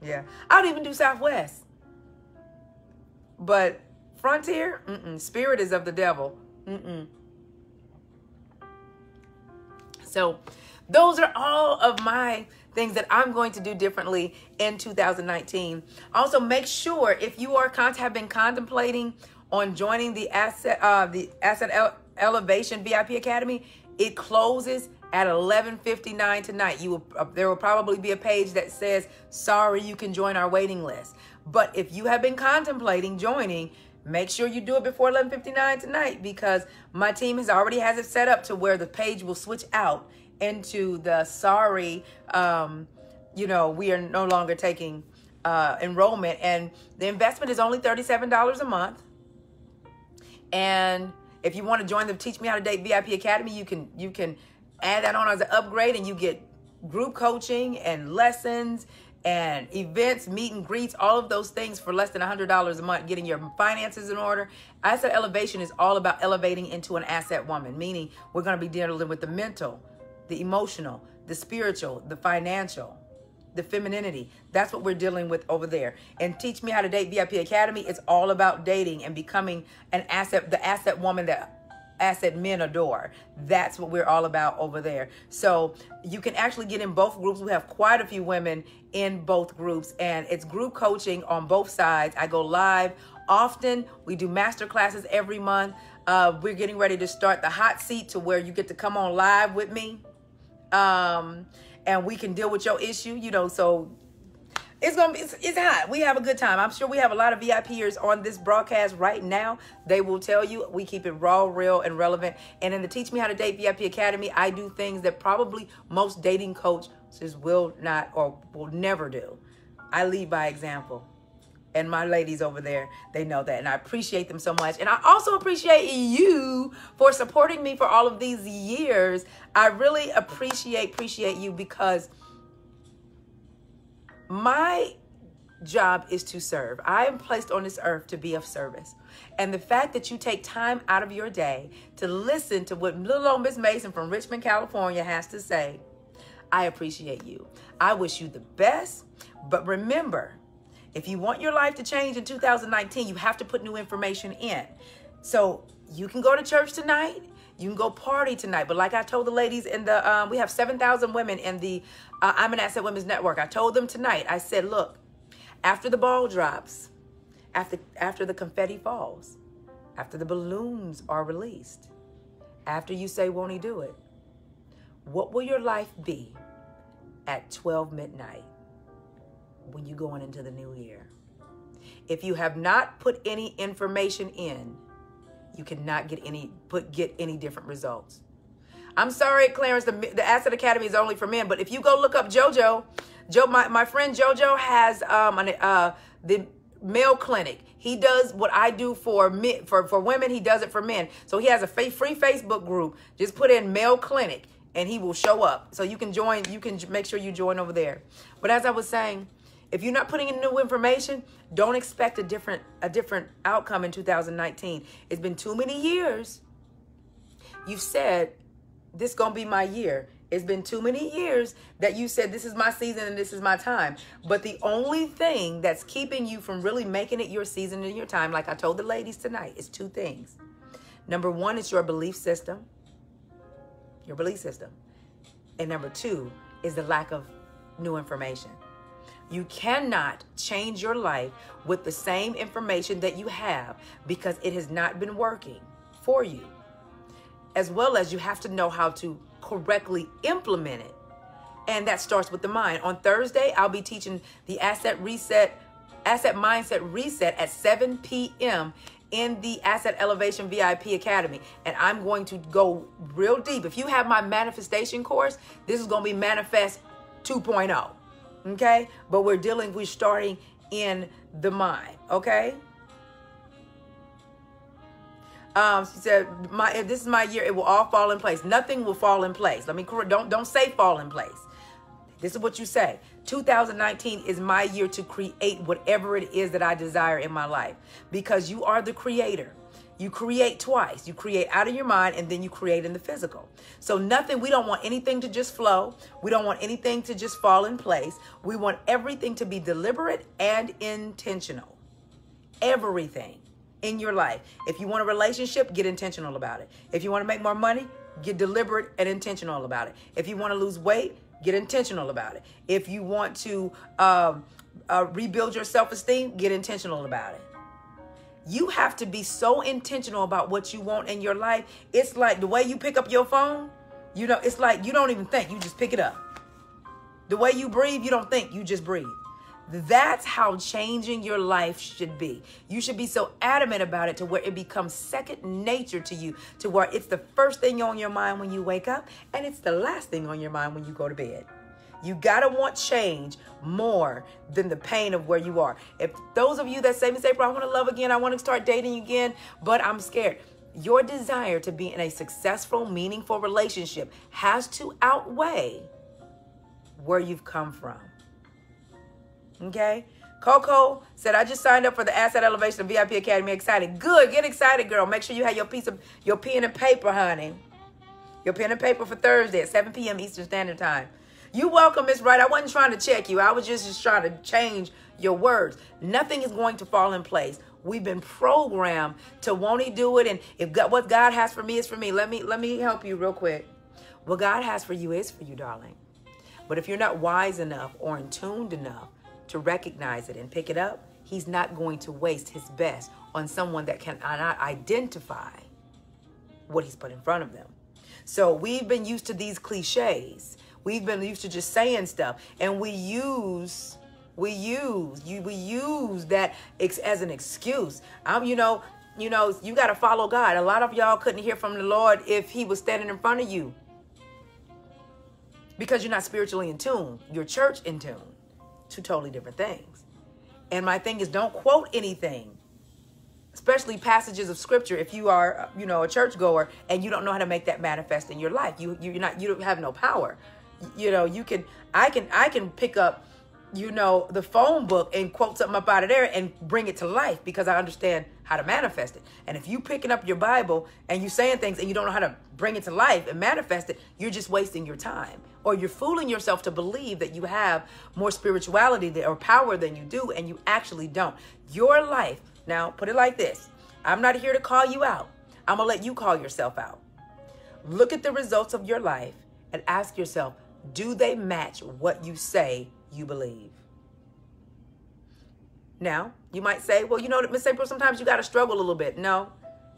Yeah. I'd even do Southwest. But Frontier, Spirit is of the devil. So those are all of my things that I'm going to do differently in 2019. Also, make sure if you have been contemplating on joining the Asset Elevation VIP Academy, it closes at 11:59 tonight. There will probably be a page that says, sorry, you can join our waiting list. But if you have been contemplating joining, make sure you do it before 11:59 tonight, because my team has it set up to where the page will switch out into the sorry, we are no longer taking enrollment, and the investment is only $37 a month. And if you want to join the Teach Me How to Date VIP Academy, you can add that on as an upgrade, and you get group coaching and lessons and events, meet and greets, all of those things for less than $100 a month, getting your finances in order. Asset Elevation is all about elevating into an asset woman, meaning we're going to be dealing with the mental, the emotional, the spiritual, the financial, the femininity. That's what we're dealing with over there. And Teach Me How to Date VIP Academy, it's all about dating and becoming the asset woman that asset men adore. That's what we're all about over there. So you can actually get in both groups. We have quite a few women in both groups, and it's group coaching on both sides. I go live often. We do master classes every month. We're getting ready to start the hot seat, to where you get to come on live with me. And we can deal with your issue, so it's hot. We have a good time. I'm sure we have a lot of VIPers on this broadcast right now. They will tell you we keep it raw, real, and relevant. And in the Teach Me How to Date VIP Academy, I do things that probably most dating coaches will not or will never do. I lead by example. And my ladies over there, they know that. And I appreciate them so much. And I also appreciate you for supporting me for all of these years. I really appreciate you, because my job is to serve. I am placed on this earth to be of service. And the fact that you take time out of your day to listen to what little old Miss Mason from Richmond, California has to say, I appreciate you. I wish you the best. But remember, if you want your life to change in 2019, you have to put new information in. So you can go to church tonight. You can go party tonight. But like I told the ladies in the, we have 7,000 women in the I'm an Asset Women's Network. I told them tonight, I said, look, after the ball drops, after the confetti falls, after the balloons are released, after you say, won't he do it? What will your life be at 12 midnight when you're going into the new year? If you have not put any information in, you cannot get any different results. I'm sorry, Clarence, the Asset Academy is only for men, but if you go look up JoJo, my friend JoJo has the male clinic. He does what I do for men, for women. He does it for men. So he has a free Facebook group. Just put in male clinic and he will show up. So you can join. You can make sure you join over there. But as I was saying, if you're not putting in new information, don't expect a different outcome in 2019. It's been too many years. You've said, this is going to be my year. It's been too many years that you said, this is my season and this is my time. But the only thing that's keeping you from really making it your season and your time, like I told the ladies tonight, is two things. Number one, it's your belief system. Your belief system. And number two is the lack of new information. You cannot change your life with the same information that you have because it has not been working for you. As well as you have to know how to correctly implement it. And that starts with the mind. On Thursday, I'll be teaching the Asset Mindset Reset at 7 p.m. in the Asset Elevation VIP Academy. And I'm going to go real deep. If you have my manifestation course, this is going to be Manifest 2.0. Okay? But we're starting in the mind. Okay? She said, if this is my year, it will all fall in place. Nothing will fall in place. Let me correct. Don't say fall in place. This is what you say. 2019 is my year to create whatever it is that I desire in my life, because you are the creator. You create twice. You create out of your mind and then you create in the physical. So we don't want anything to just flow. We don't want anything to just fall in place. We want everything to be deliberate and intentional. Everything in your life. If you want a relationship, get intentional about it. If you want to make more money, get deliberate and intentional about it. If you want to lose weight, get intentional about it. If you want to rebuild your self-esteem, get intentional about it. You have to be so intentional about what you want in your life. It's like the way you pick up your phone, it's like you don't even think, you just pick it up. The way you breathe, you don't think, you just breathe. That's how changing your life should be. You should be so adamant about it to where it becomes second nature to you, to where it's the first thing on your mind when you wake up and it's the last thing on your mind when you go to bed. You got to want change more than the pain of where you are. If those of you that say, Miss April, I want to love again, I want to start dating again, but I'm scared. Your desire to be in a successful, meaningful relationship has to outweigh where you've come from. Okay? Coco said, I just signed up for the Asset Elevation VIP Academy. Excited. Good. Get excited, girl. Make sure you have your pen and paper, honey. Your pen and paper for Thursday at 7 p.m. Eastern Standard Time. You welcome, Miss Wright. I wasn't trying to check you. I was just trying to change your words. Nothing is going to fall in place. We've been programmed to won't he do it? And what God has for me is for me. Let me help you real quick. What God has for you is for you, darling. But if you're not wise enough or in tuned enough to recognize it and pick it up, he's not going to waste his best on someone that cannot identify what he's put in front of them. So we've been used to these cliches. We've been used to just saying stuff, and we use that as an excuse. You got to follow God. A lot of y'all couldn't hear from the Lord if he was standing in front of you, because you're not spiritually in tune. You're church in tune. Two totally different things. And my thing is, don't quote anything, especially passages of scripture, if you are, a churchgoer and you don't know how to make that manifest in your life. You don't have no power. I can pick up the phone book and quote something up out of there and bring it to life because I understand how to manifest it. And if you picking up your Bible and you saying things and you don't know how to bring it to life and manifest it, you're just wasting your time. Or you're fooling yourself to believe that you have more spirituality or power than you do, and you actually don't. Your life, now put it like this. I'm not here to call you out. I'm going to let you call yourself out. Look at the results of your life and ask yourself, do they match what you say you believe? Now, you might say, well, Miss April, sometimes you got to struggle a little bit. No,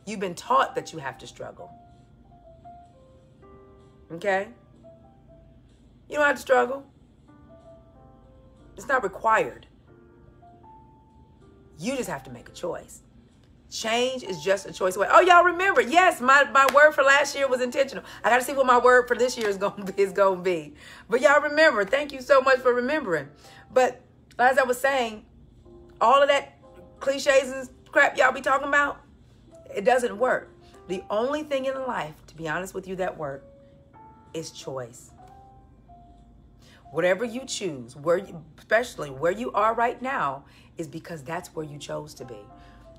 you've been taught that you have to struggle. Okay? You don't have to struggle. It's not required. You just have to make a choice. Change is just a choice away. Oh, y'all remember? Yes, my word for last year was intentional. I got to see what my word for this year is going to be. But y'all remember. Thank you so much for remembering. But as I was saying, all of that cliches and crap y'all be talking about, it doesn't work. The only thing in life, to be honest with you, that works is choice. Whatever you choose, especially where you are right now, is because that's where you chose to be.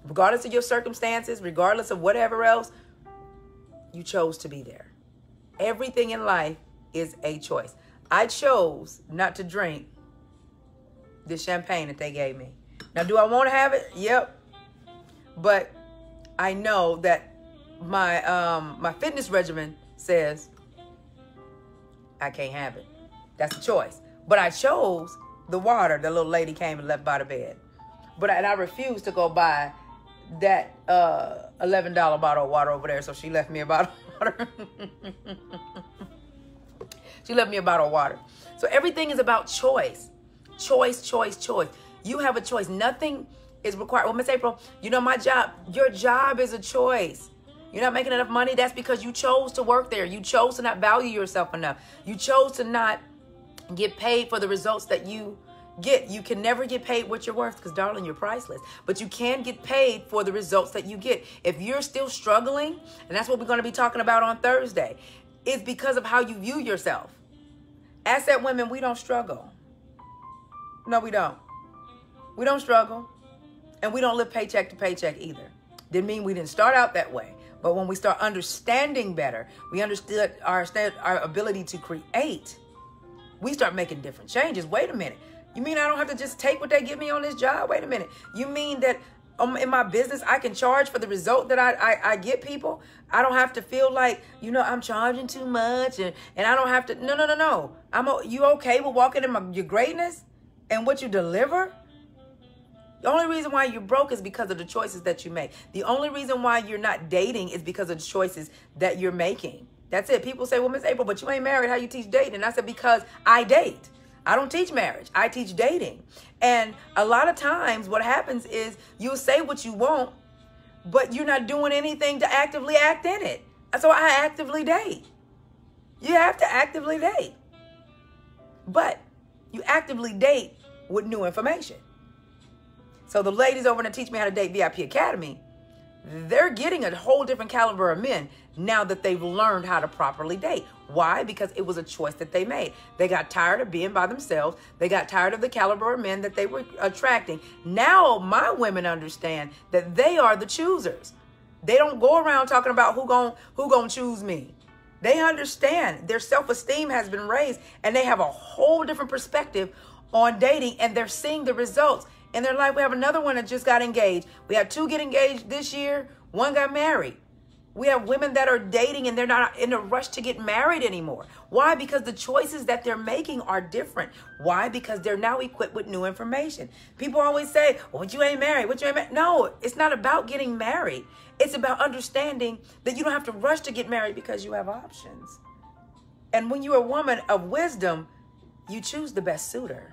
Regardless of your circumstances, regardless of whatever else, you chose to be there. Everything in life is a choice. I chose not to drink the champagne that they gave me. Now, do I want to have it? Yep. But I know that my fitness regimen says I can't have it. That's a choice. But I chose the water the little lady came and left by the bed. And I refused to go buy that $11 bottle of water over there. So she left me a bottle of water. She left me a bottle of water. So everything is about choice. Choice, choice, choice. You have a choice. Nothing is required. Well, Miss April, my job, your job is a choice. You're not making enough money. That's because you chose to work there. You chose to not value yourself enough. You chose to not get paid for the results that you get. You can never get paid what you're worth because, darling, you're priceless. But you can get paid for the results that you get. If you're still struggling, and that's what we're going to be talking about on Thursday, it's because of how you view yourself. Asset women, we don't struggle. No, we don't. We don't struggle. And we don't live paycheck to paycheck either. Didn't mean we didn't start out that way. But when we start understanding better, we understood our ability to create, we start making different changes. Wait a minute. You mean I don't have to just take what they give me on this job? Wait a minute. You mean that in my business, I can charge for the result that I get people? I don't have to feel like, I'm charging too much and I don't have to. No. You okay with walking in your greatness and what you deliver? The only reason why you're broke is because of the choices that you make. The only reason why you're not dating is because of the choices that you're making. That's it. People say, well, Miss April, but you ain't married. How you teach dating? And I said, because I date. I don't teach marriage. I teach dating. And a lot of times what happens is you'll say what you want, but you're not doing anything to actively act in it. So I actively date. You have to actively date. But you actively date with new information. So the ladies over there Teach Me How to Date VIP Academy, they're getting a whole different caliber of men now that they've learned how to properly date. Why? Because it was a choice that they made. They got tired of being by themselves. They got tired of the caliber of men that they were attracting. Now my women understand that they are the choosers. They don't go around talking about who gon' choose me. They understand their self-esteem has been raised and they have a whole different perspective on dating, and they're seeing the results in their life. We have another one that just got engaged. We had 2 get engaged this year. 1 got married. We have women that are dating and they're not in a rush to get married anymore. Why? Because the choices that they're making are different. Why? Because they're now equipped with new information. People always say, well, what you ain't married? What you ain't married? No, it's not about getting married. It's about understanding that you don't have to rush to get married because you have options. And when you're a woman of wisdom, you choose the best suitor.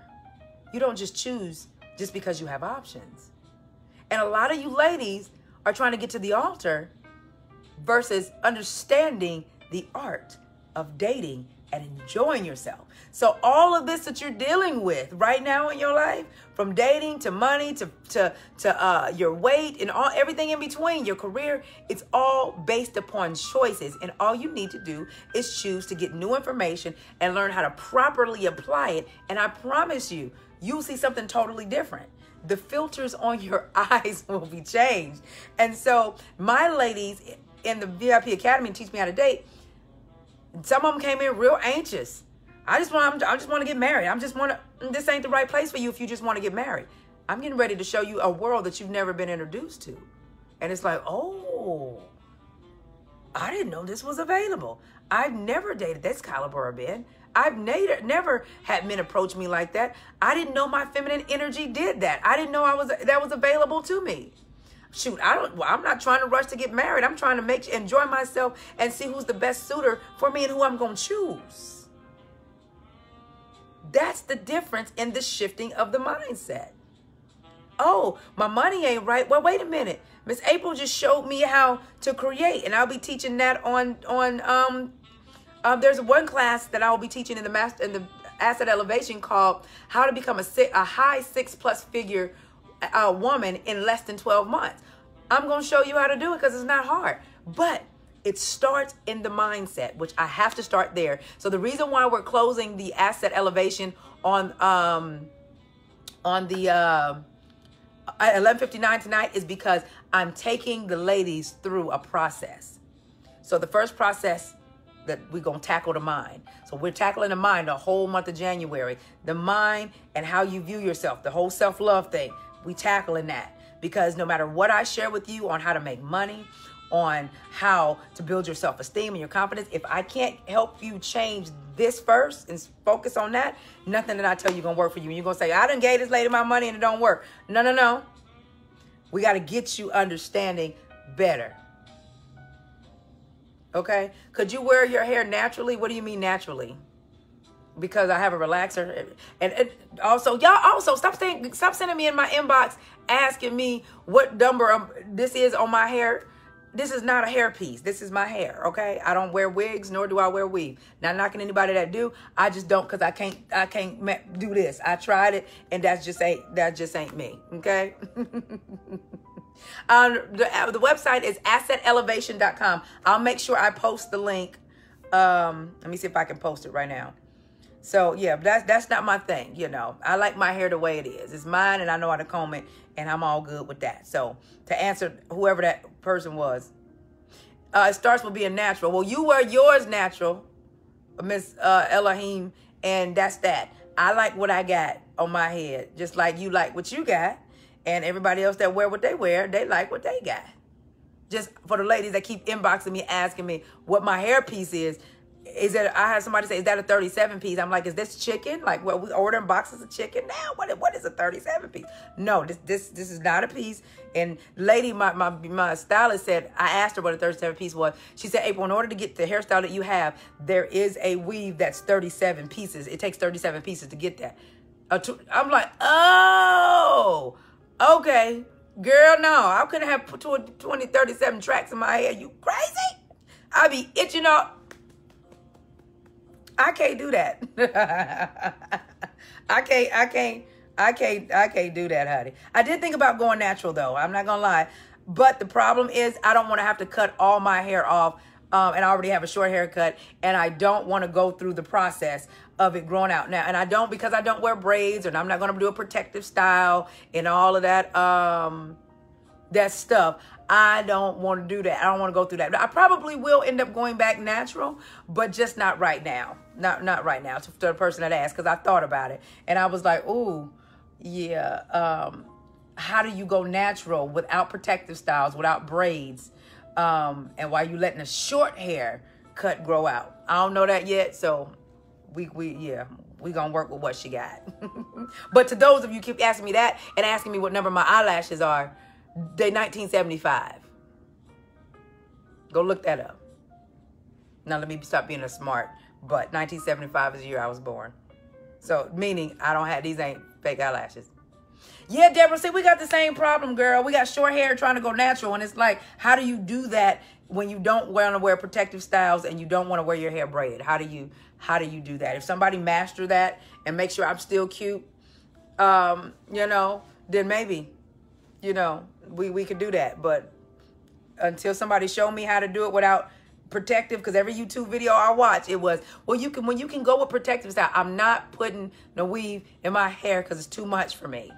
You don't just choose just because you have options. And a lot of you ladies are trying to get to the altar versus understanding the art of dating and enjoying yourself. So all of this that you're dealing with right now in your life, from dating to money to your weight and everything in between, your career, it's all based upon choices. And all you need to do is choose to get new information and learn how to properly apply it. And I promise you, you'll see something totally different. The filters on your eyes will be changed. And so my ladies in the VIP Academy teach me how to date. Some of them came in real anxious. I just want to get married. This ain't the right place for you if you just want to get married. I'm getting ready to show you a world that you've never been introduced to. And it's like, oh, I didn't know this was available. I've never dated this caliber of men. I've never had men approach me like that. I didn't know my feminine energy did that. I didn't know that was available to me. Shoot, I'm not trying to rush to get married. I'm trying to enjoy myself and see who's the best suitor for me and who I'm going to choose. That's the difference in the shifting of the mindset. Oh, my money ain't right. Well, wait a minute. Miss April just showed me how to create, and I'll be teaching that on there's one class that I will be teaching in the Asset Elevation called How to Become a High 6+ Figure Woman in Less than 12 months. I'm going to show you how to do it because it's not hard, but it starts in the mindset, which I have to start there. So the reason why we're closing the Asset Elevation on the 11:59 tonight is because I'm taking the ladies through a process. So the first process that we're going to tackle the mind. So we're tackling the mind the whole month of January. The mind and how you view yourself, the whole self-love thing. We tackling that because no matter what I share with you on how to make money, on how to build your self-esteem and your confidence, if I can't help you change this first and focus on that, nothing that I tell you going to work for you. And you're going to say, I done gave this lady my money and it don't work. No. We got to get you understanding better. Okay? Could you wear your hair naturally? What do you mean naturally? Because I have a relaxer. And also, y'all also stop sending me in my inbox asking me what number this is on my hair. This is not a hair piece. This is my hair, okay? I don't wear wigs, nor do I wear weave. Not knocking anybody that do. I just don't because I can't do this. I tried it, and that just ain't me, okay? The website is assetelevation.com. I'll make sure I post the link. Let me see if I can post it right now. So, yeah, that's not my thing, you know. I like my hair the way it is. It's mine, and I know how to comb it, and I'm all good with that. So, to answer whoever that person was, it starts with being natural. Well, you wear yours natural, Miss Elohim, and that's that. I like what I got on my head, just like you like what you got, and everybody else that wear what they wear, they like what they got. Just for the ladies that keep inboxing me, asking me what my hair piece is that, I had somebody say, is that a 37 piece? I'm like, is this chicken? Like, well, we ordering boxes of chicken now? What is a 37 piece? No, this is not a piece. And lady, my stylist said, I asked her what a 37 piece was. She said, April, in order to get the hairstyle that you have, there is a weave that's 37 pieces. It takes 37 pieces to get that. I'm like, oh, okay. Girl, no, I couldn't have 37 tracks in my hair. You crazy? I be itching up. I can't do that. I can't do that, honey. I did think about going natural though. I'm not gonna lie. But the problem is I don't want to have to cut all my hair off. And I already have a short haircut, and I don't want to go through the process of it growing out now. And I don't, because I don't wear braids, and I'm not going to do a protective style and all of that, that stuff. I don't want to do that. I don't want to go through that. I probably will end up going back natural, but just not right now. Not right now. To the person that asked, because I thought about it, and I was like, ooh, yeah. How do you go natural without protective styles, without braids? And while you letting a short hair cut grow out? I don't know that yet, so we gonna work with what she got. But to those of you keep asking me that and asking me what number my eyelashes are, they 1975. Go look that up. Now let me stop being a smart, but 1975 is the year I was born. So meaning these ain't fake eyelashes. Yeah, Deborah, see, we got the same problem, girl. We got short hair trying to go natural. And it's like, how do you do that when you don't want to wear protective styles and you don't want to wear your hair braided? How do you do that? If somebody master that and make sure I'm still cute, then maybe, we could do that. But until somebody show me how to do it without protective, because every YouTube video I watch, it was, well, when you can go with protective style. I'm not putting no weave in my hair because it's too much for me.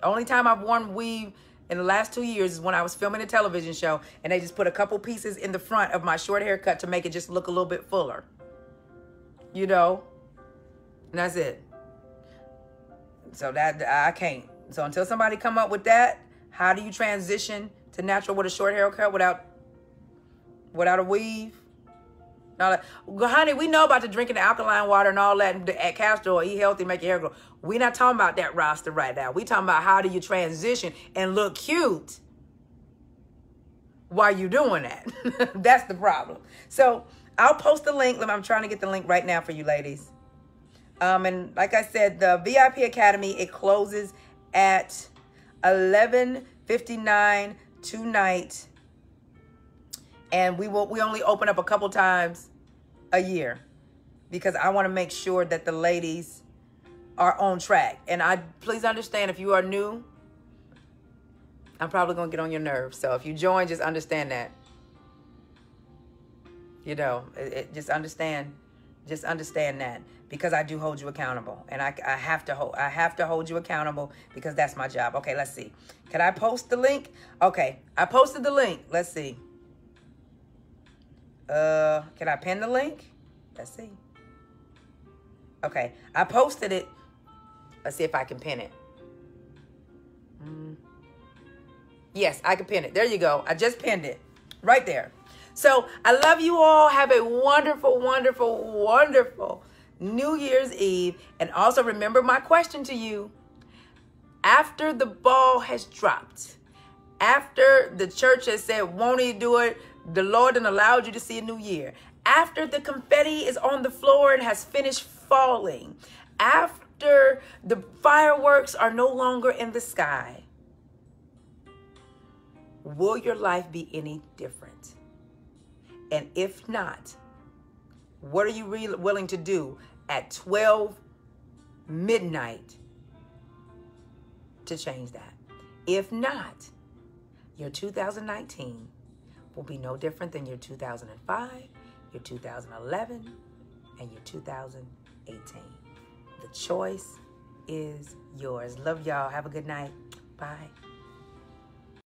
Only time I've worn weave in the last 2 years is when I was filming a television show, and they just put a couple pieces in the front of my short haircut to make it just look a little bit fuller. You know? And that's it. So that I can't. So until somebody come up with that, how do you transition to natural with a short haircut without a weave? No, honey, we know about the drinking the alkaline water and all that, and at castor oil, eat healthy, make your hair grow. We're not talking about that roster right now. We talking about how do you transition and look cute while you doing that. That's the problem. So I'll post the link. I'm trying to get the link right now for you ladies. And like I said, the VIP Academy, it closes at 11:59 tonight. And we only open up a couple times a year because I want to make sure that the ladies are on track. And please understand, if you are new, I'm probably going to get on your nerves. So if you join, just understand that. You know, just understand that, because I do hold you accountable, and I have to hold you accountable because that's my job. Okay, let's see. Can I post the link? Okay, I posted the link. Let's see. Can I pin the link? Let's see. Okay, I posted it. Let's see if I can pin it. Yes, I can pin it. There you go. I just pinned it right there. So I love you all. Have a wonderful, wonderful, wonderful New Year's Eve. And also remember my question to you. After the ball has dropped, after the church has said, won't he do it? The Lord and allowed you to see a new year. After the confetti is on the floor and has finished falling. After the fireworks are no longer in the sky. Will your life be any different? And if not, what are you willing to do at 12 midnight to change that? If not, your 2019 will be no different than your 2005, your 2011, and your 2018. The choice is yours. Love y'all. Have a good night. Bye.